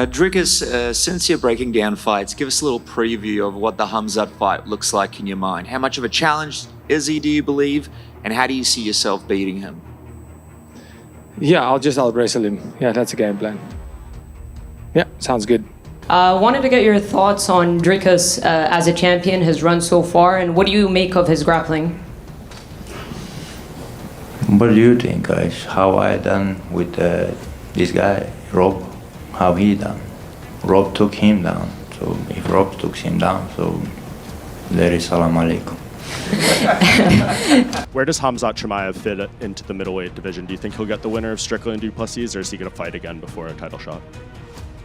Dricus, since you're breaking down fights, give us a little preview of what the Khamzat fight looks like in your mind. How much of a challenge is he, do you believe? And how do you see yourself beating him? Yeah, I'll wrestle him. Yeah, that's a game plan. Yeah, sounds good. Wanted to get your thoughts on Dricus as a champion, his run so far, and what do you make of his grappling? What do you think, guys? How I done with this guy, Rob? How he done? Rob took him down. So if Rob took him down, so there is salam alaikum. Where does Khamzat Chimaev fit into the middleweight division? Do you think he'll get the winner of Strickland Du Plessis, or is he going to fight again before a title shot?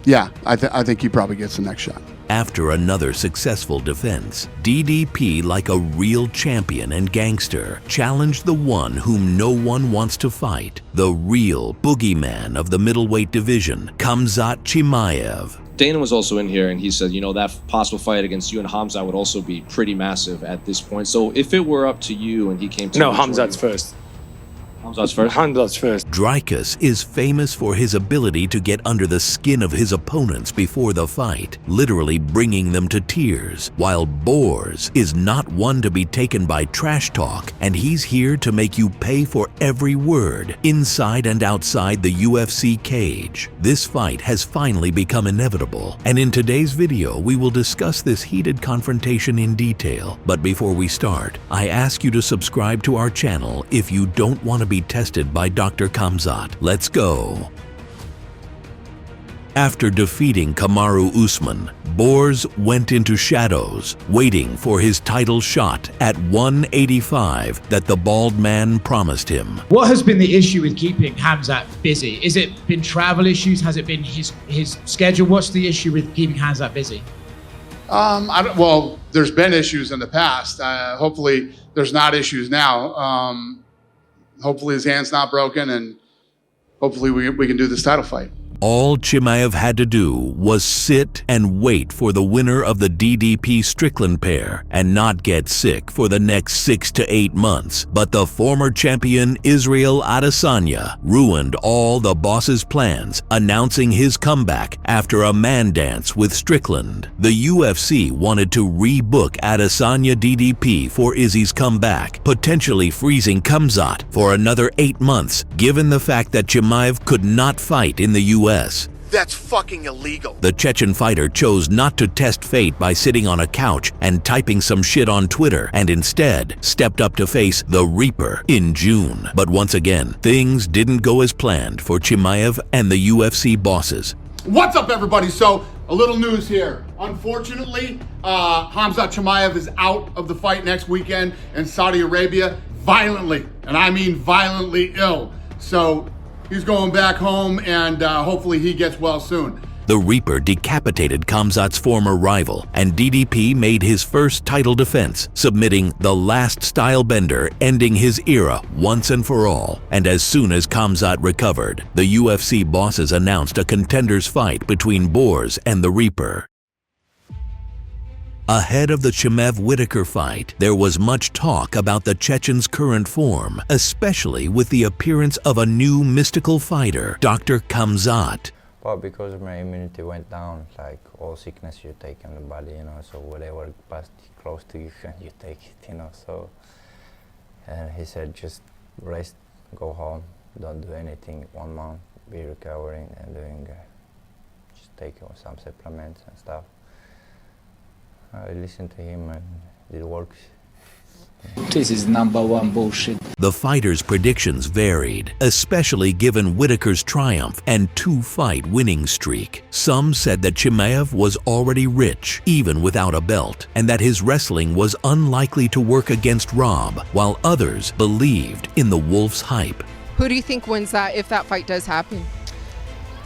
Yeah, I think he probably gets the next shot. After another successful defense, DDP, like a real champion and gangster, challenged the one whom no one wants to fight, the real boogeyman of the middleweight division, Khamzat Chimaev. Dana was also in here and he said, you know, that possible fight against you and Khamzat would also be pretty massive at this point. So if it were up to you and he came to... No, Khamzat's first. Khamzat's first? Khamzat's first. Dricus is famous for his ability to get under the skin of his opponents before the fight, literally bringing them to tears, while Borz is not one to be taken by trash talk, and he's here to make you pay for every word, inside and outside the UFC cage. This fight has finally become inevitable, and in today's video we will discuss this heated confrontation in detail. But before we start, I ask you to subscribe to our channel if you don't want to be tested by Dr. Khamzat. Let's go. After defeating Kamaru Usman, Borz went into shadows, waiting for his title shot at 185 that the bald man promised him. What has been the issue with keeping Khamzat busy? Is it been travel issues? Has it been his schedule? What's the issue with keeping Khamzat busy? Well, there's been issues in the past. Hopefully there's not issues now. Hopefully his hand's not broken, and hopefully we can do this title fight. All Chimaev had to do was sit and wait for the winner of the DDP Strickland pair and not get sick for the next 6 to 8 months. But the former champion Israel Adesanya ruined all the boss's plans, announcing his comeback after a man dance with Strickland. The UFC wanted to rebook Adesanya DDP for Izzy's comeback, potentially freezing Khamzat for another 8 months, given the fact that Chimaev could not fight in the US. That's fucking illegal. The Chechen fighter chose not to test fate by sitting on a couch and typing some shit on Twitter, and instead stepped up to face the Reaper in June. But once again, things didn't go as planned for Chimaev and the UFC bosses. What's up, everybody? So, a little news here. Unfortunately, Khamzat Chimaev is out of the fight next weekend in Saudi Arabia, violently, and I mean violently ill. So, he's going back home, and hopefully he gets well soon. The Reaper decapitated Khamzat's former rival, and DDP made his first title defense, submitting the last stylebender, ending his era once and for all. And as soon as Khamzat recovered, the UFC bosses announced a contenders fight between Borz and the Reaper. Ahead of the Chimaev-Whittaker fight, there was much talk about the Chechen's current form, especially with the appearance of a new mystical fighter, Dr. Khamzat. Well, because my immunity went down, like all sickness you take in the body, you know, so whatever passed close to you, you take it, you know, so. And he said, just rest, go home, don't do anything, 1 month, be recovering and doing, just take some supplements and stuff. I listened to him and it works. This is #1 bullshit. The fighters' predictions varied, especially given Whittaker's triumph and 2-fight winning streak. Some said that Chimaev was already rich, even without a belt, and that his wrestling was unlikely to work against Rob, while others believed in the Wolf's hype. Who do you think wins that if that fight does happen?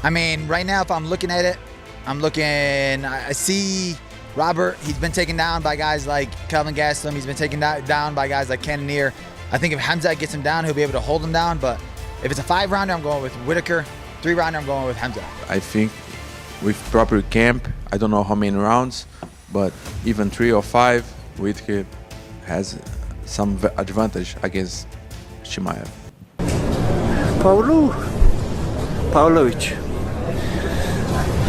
I mean, right now, if I'm looking at it, I see Robert, he's been taken down by guys like Kelvin Gastelum. He's been taken down by guys like Cannonier. I think if Khamzat gets him down, he'll be able to hold him down. But if it's a 5-rounder, I'm going with Whittaker. 3-rounder, I'm going with Khamzat. I think with proper camp, I don't know how many rounds, but even 3 or 5, Whittaker has some advantage against Chimaev. Pavlovich.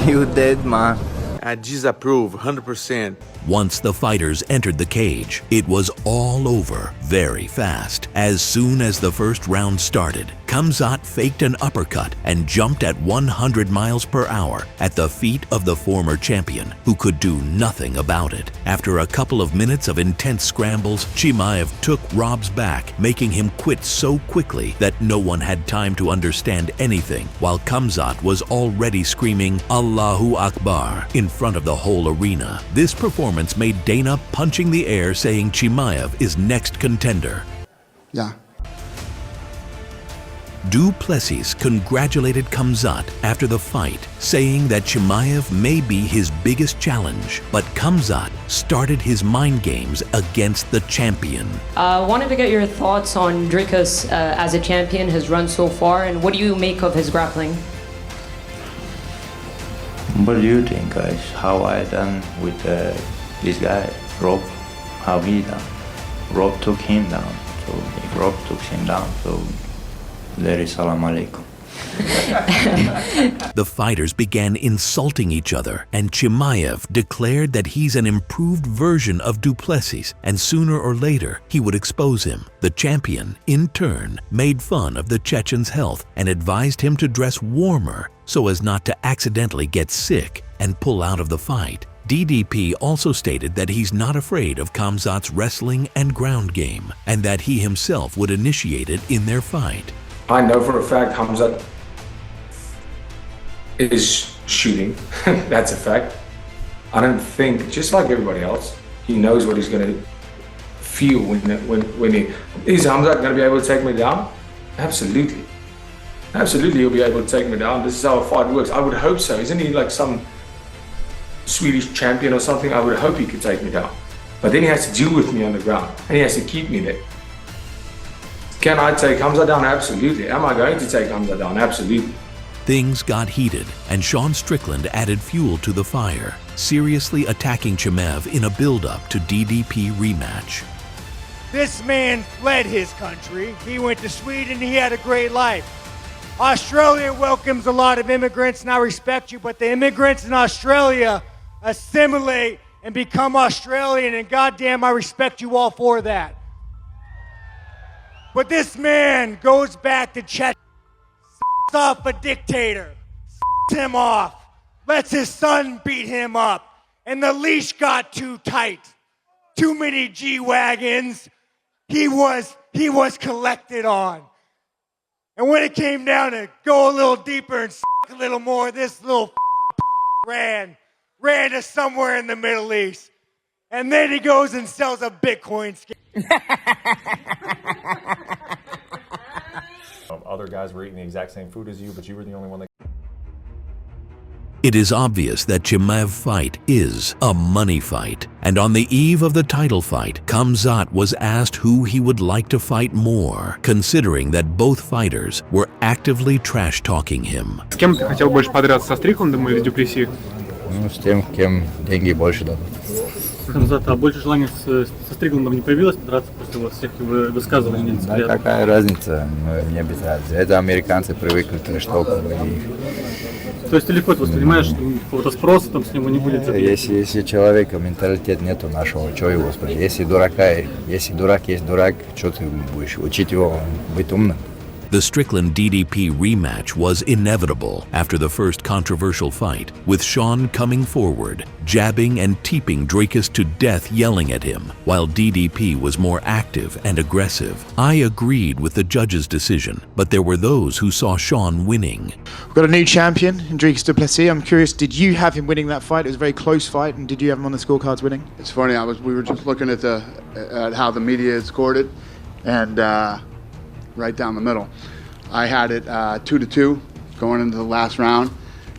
You dead, man. I disapprove 100%. Once the fighters entered the cage, it was all over very fast. As soon as the first round started, Khamzat faked an uppercut and jumped at 100 miles per hour at the feet of the former champion, who could do nothing about it. After a couple of minutes of intense scrambles, Chimaev took Rob's back, making him quit so quickly that no one had time to understand anything, while Khamzat was already screaming Allahu Akbar in front of the whole arena. This performance made Dana punching the air, saying Chimaev is next contender. Yeah. Du Plessis congratulated Khamzat after the fight, saying that Chimaev may be his biggest challenge, but Khamzat started his mind games against the champion. Wanted to get your thoughts on Dricus as a champion, his run so far, and what do you make of his grappling? What do you think, guys? How I done with this guy, Rob? How he done? Rob took him down. So if Rob took him down, so there is salam alaikum. The fighters began insulting each other, and Chimaev declared that he's an improved version of Du Plessis, and sooner or later he would expose him. The champion, in turn, made fun of the Chechen's health and advised him to dress warmer so as not to accidentally get sick and pull out of the fight. DDP also stated that he's not afraid of Khamzat's wrestling and ground game, and that he himself would initiate it in their fight. I know for a fact Khamzat is shooting. That's a fact. I don't think, just like everybody else, he knows what he's going to feel when he... Is Khamzat going to be able to take me down? Absolutely. Absolutely, he'll be able to take me down. This is how a fight works. I would hope so. Isn't he like some Swedish champion or something? I would hope he could take me down. But then he has to deal with me on the ground, and he has to keep me there. Can I take Khamzat down? Absolutely. Am I going to take Khamzat down? Absolutely. Things got heated, and Sean Strickland added fuel to the fire, seriously attacking Chimaev in a build-up to DDP rematch. This man fled his country. He went to Sweden. He had a great life. Australia welcomes a lot of immigrants, and I respect you, but the immigrants in Australia assimilate and become Australian, and goddamn, I respect you all for that. But this man goes back to Chechnya, off a dictator, him off, lets his son beat him up, and the leash got too tight. Too many G-Wagons. He was collected on. And when it came down to go a little deeper and a little more, this little ran to somewhere in the Middle East. And then he goes and sells a Bitcoin scheme. Other guys were eating the exact same food as you, but you were the only one that... It is obvious that Chimaev fight is a money fight, and on the eve of the title fight, Khamzat was asked who he would like to fight more, considering that both fighters were actively trash-talking him. С кем ты хотел больше подраться, со Стрикландом или Дю Плесси? Ну, с тем, кем деньги больше дадут. Кhamzat, а больше желания со Стрикландом не появилось подраться после вот всех высказываний? Да какая разница? Мне без разницы. Это американцы привыкли к трештоку. То есть ты легко воспринимаешь, какого-то спроса там с него не будет? Если человека менталитет нету нашего, что его спросить? Если дурак есть дурак, что ты будешь учить его быть умным? The Strickland DDP rematch was inevitable after the first controversial fight, with Sean coming forward, jabbing and teeping Dricus to death, yelling at him, while DDP was more active and aggressive. I agreed with the judge's decision, but there were those who saw Sean winning. We've got a new champion in Dricus Du Plessis. I'm curious, did you have him winning that fight? It was a very close fight, and did you have him on the scorecards winning? It's funny, we were just looking at how the media had scored it, and right down the middle. I had it 2-2 going into the last round,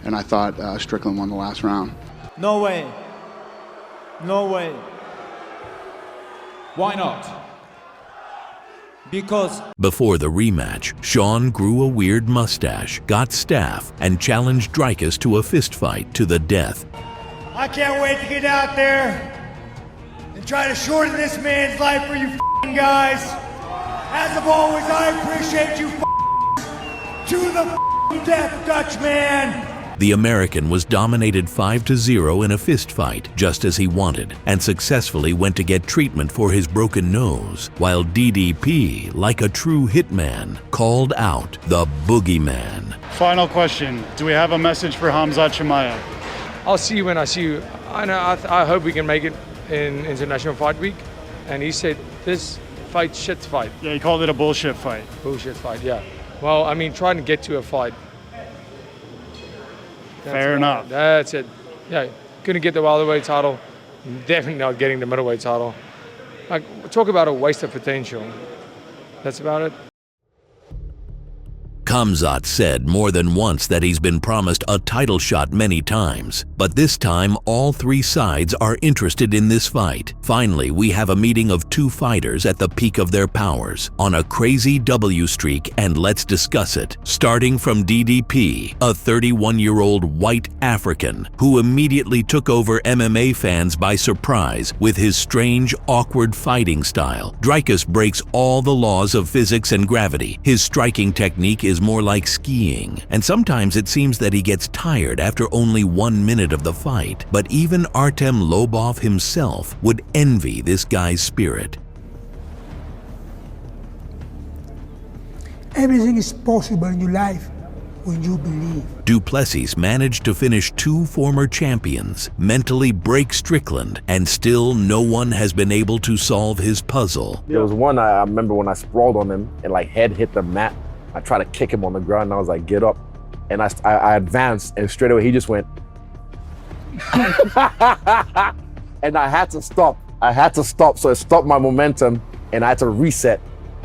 and I thought Strickland won the last round. No way. No way. Why not? Because... Before the rematch, Sean grew a weird mustache, got staph, and challenged Dricus to a fistfight to the death. I can't wait to get out there and try to shorten this man's life for you f***ing guys. As of always, I appreciate you f***ing to the f***ing death, Dutch man. The American was dominated 5-0 in a fist fight, just as he wanted, and successfully went to get treatment for his broken nose, while DDP, like a true hitman, called out the boogeyman. Final question. Do we have a message for Khamzat Chimaev? I'll see you when I see you. I hope we can make it in International Fight Week. And he said, this fight, shit fight. Yeah, he called it a bullshit fight. Bullshit fight, yeah. Well, I mean, trying to get to a fight. Fair enough. That's it. Yeah, couldn't get the welterweight title. Definitely not getting the middleweight title. Like, talk about a waste of potential. That's about it. Khamzat said more than once that he's been promised a title shot many times, but this time all three sides are interested in this fight. Finally, we have a meeting of two fighters at the peak of their powers, on a crazy W streak, and let's discuss it. Starting from DDP, a 31-year-old white African who immediately took over MMA fans by surprise with his strange, awkward fighting style. Dricus breaks all the laws of physics and gravity. His striking technique is more like skiing, and sometimes it seems that he gets tired after only 1 minute of the fight. But even Artem Lobov himself would envy this guy's spirit. Everything is possible in your life when you believe. Du Plessis managed to finish two former champions, mentally break Strickland, and still no one has been able to solve his puzzle. There was one I remember when I sprawled on him and like head hit the mat. I tried to kick him on the ground and I was like, get up. And I advanced and straight away he just went. And I had to stop. So it stopped my momentum and I had to reset.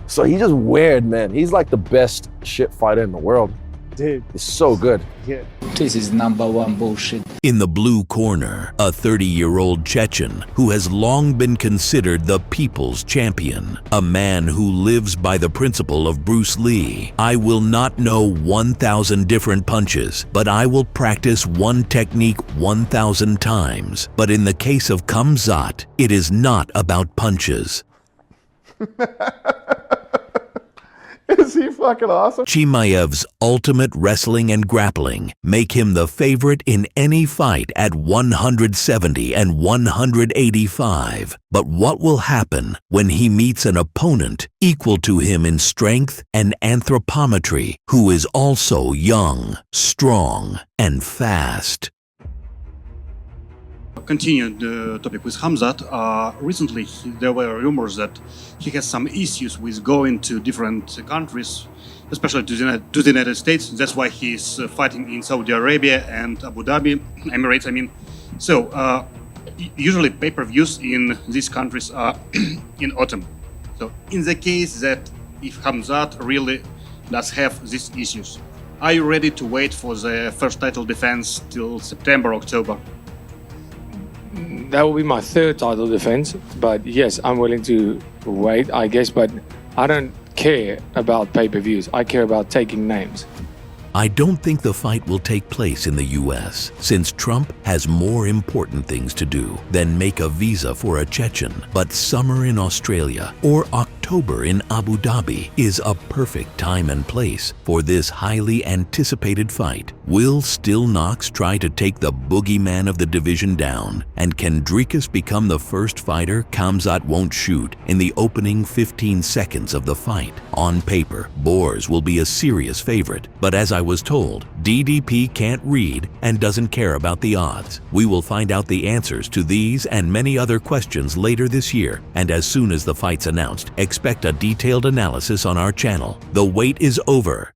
So he's just weird, man. He's like the best shit fighter in the world. Dude. He's so good. Yeah. This is #1 bullshit. In the blue corner, a 30-year-old Chechen who has long been considered the people's champion, a man who lives by the principle of Bruce Lee. I will not know 1,000 different punches, but I will practice one technique 1,000 times. But in the case of Khamzat, it is not about punches. Is he fucking awesome? Chimaev's ultimate wrestling and grappling make him the favorite in any fight at 170 and 185. But what will happen when he meets an opponent equal to him in strength and anthropometry, who is also young, strong, and fast? Continue the topic with Khamzat. Recently, there were rumors that he has some issues with going to different countries, especially to the United States. That's why he's fighting in Saudi Arabia and Abu Dhabi, Emirates, I mean. So, usually pay-per-views in these countries are in autumn. So, in the case that if Khamzat really does have these issues, are you ready to wait for the first title defense till September, October? That will be my third title defense, but yes, I'm willing to wait, I guess, but I don't care about pay-per-views. I care about taking names. I don't think the fight will take place in the US, since Trump has more important things to do than make a visa for a Chechen. But summer in Australia or October in Abu Dhabi is a perfect time and place for this highly anticipated fight. Will Still Knox try to take the boogeyman of the division down? And can Dricus become the first fighter Khamzat won't shoot in the opening 15 seconds of the fight? On paper, Borz will be a serious favorite, but as I was told, DDP can't read and doesn't care about the odds. We will find out the answers to these and many other questions later this year, and as soon as the fight's announced, expect a detailed analysis on our channel. The wait is over.